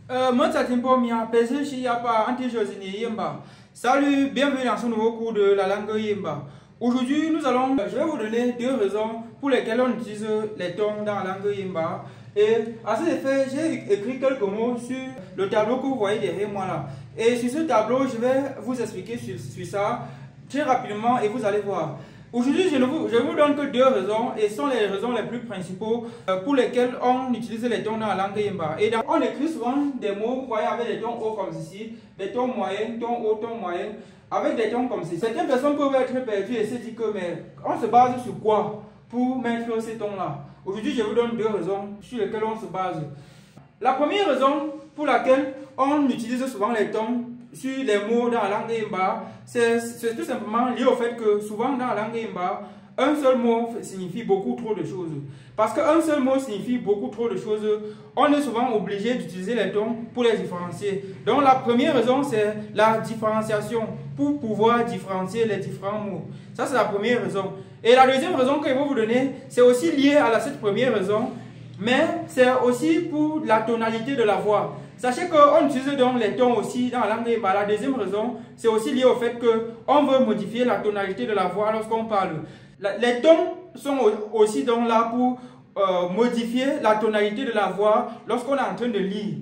Salut, bienvenue dans ce nouveau cours de la langue Yimba. Aujourd'hui, je vais vous donner deux raisons pour lesquelles on utilise les tons dans la langue Yimba. Et à cet effet, j'ai écrit quelques mots sur le tableau que vous voyez derrière moi là. Et sur ce tableau, je vais vous expliquer sur ça très rapidement et vous allez voir. Aujourd'hui, je ne vous donne que deux raisons et ce sont les raisons les plus principaux pour lesquelles on utilise les tons dans la langue Yimba. Et on écrit souvent des mots, vous voyez, avec des tons hauts comme ceci, des tons moyens, tons hauts, tons moyens, avec des tons comme ceci. Certaines personnes peuvent être perdues et se dire que, mais on se base sur quoi pour mettre ces tons-là? Aujourd'hui, je vous donne deux raisons sur lesquelles on se base. La première raison pour laquelle on utilise souvent les tons sur les mots dans la langue Yimba, c'est tout simplement lié au fait que souvent dans la langue Yimba, un seul mot signifie beaucoup trop de choses. Parce qu'un seul mot signifie beaucoup trop de choses, on est souvent obligé d'utiliser les tons pour les différencier. Donc la première raison, c'est la différenciation, pour pouvoir différencier les différents mots. Ça, c'est la première raison. Et la deuxième raison que je vais vous donner, c'est aussi lié à cette première raison, mais c'est aussi pour la tonalité de la voix. Sachez qu'on utilise donc les tons aussi dans la langue Yimba. La deuxième raison, c'est aussi lié au fait qu'on veut modifier la tonalité de la voix lorsqu'on parle. Les tons sont aussi donc là pour modifier la tonalité de la voix lorsqu'on est en train de lire.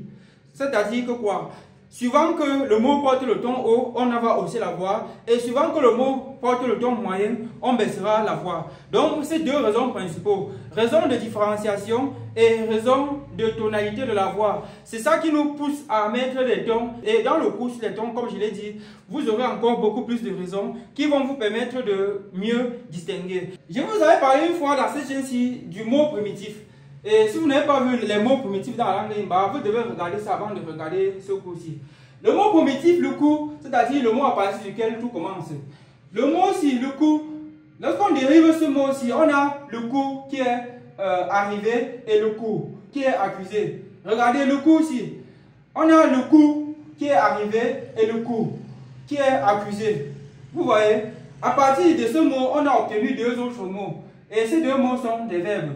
C'est-à-dire que quoi? Suivant que le mot porte le ton haut, on va hausser la voix. Et suivant que le mot porte le ton moyen, on baissera la voix. Donc, c'est deux raisons principaux. Raison de différenciation et raison de tonalité de la voix. C'est ça qui nous pousse à mettre des tons. Et dans le cours sur les tons, comme je l'ai dit, vous aurez encore beaucoup plus de raisons qui vont vous permettre de mieux distinguer. Je vous avais parlé une fois dans cette chaîne-ci du mot primitif. Et si vous n'avez pas vu les mots primitifs dans la langue Yimba, vous devez regarder ça avant de regarder ce cours-ci. Le mot primitif, le coup, c'est-à-dire le mot à partir duquel tout commence. Le mot aussi, le coup, lorsqu'on dérive ce mot-ci, on a le coup qui est arrivé et le coup qui est accusé. Regardez le coup aussi. On a le coup qui est arrivé et le coup qui est accusé. Vous voyez, à partir de ce mot, on a obtenu deux autres mots. Et ces deux mots sont des verbes.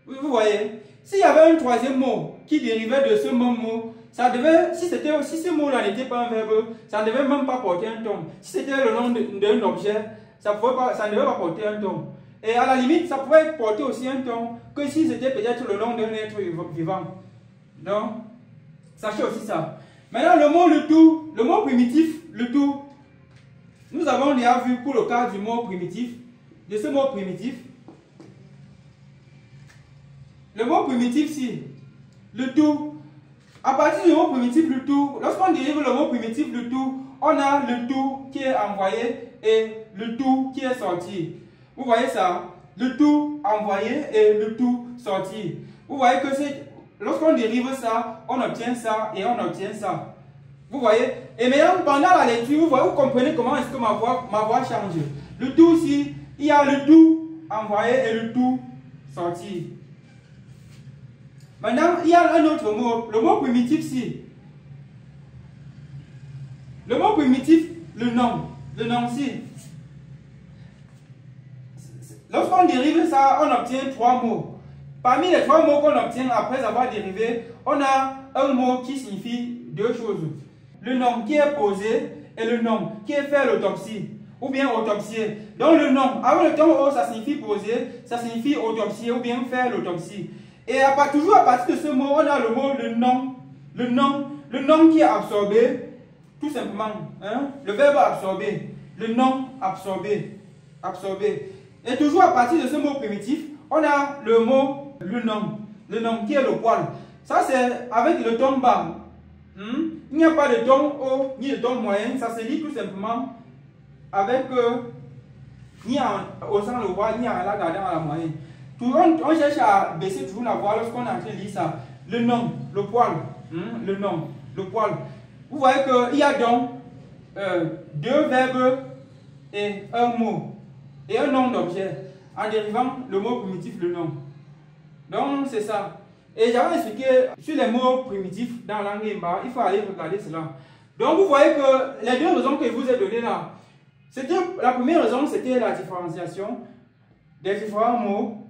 Vous voyez, s'il y avait un troisième mot qui dérivait de ce même mot, ça devait, si ce mot-là n'était pas un verbe, ça ne devait même pas porter un ton. Si c'était le nom d'un objet, ça ne devait pas porter un ton. Et à la limite, ça pouvait porter aussi un ton que si c'était peut-être le nom d'un être vivant. Donc, sachez aussi ça. Maintenant, le mot primitif, le tout, nous avons déjà vu pour le cas du mot primitif, de ce mot primitif. Le mot primitif, si, le tout, à partir du mot primitif, le tout, lorsqu'on dérive le mot primitif, le tout, on a le tout qui est envoyé et le tout qui est sorti. Vous voyez ça? Le tout envoyé et le tout sorti. Vous voyez que lorsqu'on dérive ça, on obtient ça et on obtient ça. Vous voyez? Et maintenant, pendant la lecture, vous comprenez comment est-ce que ma voix change. Le tout aussi, il y a le tout envoyé et le tout sorti. Maintenant, il y a un autre mot, le mot primitif si. Le mot primitif, le nom si. Lorsqu'on dérive ça, on obtient trois mots. Parmi les trois mots qu'on obtient après avoir dérivé, on a un mot qui signifie deux choses. Le nom qui est posé et le nom qui est fait l'autopsie ou bien autopsier. Donc le nom, avant le temps O, ça signifie poser, ça signifie autopsier ou bien faire l'autopsie. Et toujours à partir de ce mot, on a le mot le nom qui est absorbé, tout simplement, hein? Le verbe absorber, le nom absorbé. Et toujours à partir de ce mot primitif, on a le mot le nom qui est le poil. Ça c'est avec le ton bas. Il n'y a pas de ton haut ni de ton moyen, ça se lit tout simplement avec ni en haussant le voix ni en la gardant à la moyenne. On cherche à baisser toujours la voix lorsqu'on est en train de lire ça. Le nom, le poil, le nom, le poil. Vous voyez qu'il y a donc deux verbes et un mot et un nom d'objet en dérivant le mot primitif, le nom. Donc c'est ça. Et j'avais expliqué sur les mots primitifs dans la langue Yimba, il faut aller regarder cela. Donc vous voyez que les deux raisons que je vous ai données là, la première raison c'était la différenciation des différents mots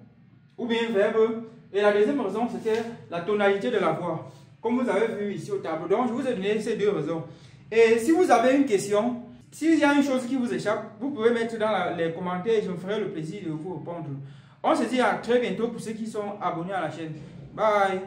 ou bien verbes. Et la deuxième raison, c'était la tonalité de la voix. comme vous avez vu ici au tableau. Donc, je vous ai donné ces 2 raisons. Et si vous avez une question, s'il y a une chose qui vous échappe, vous pouvez mettre dans les commentaires et je me ferai le plaisir de vous répondre. On se dit à très bientôt pour ceux qui sont abonnés à la chaîne. Bye!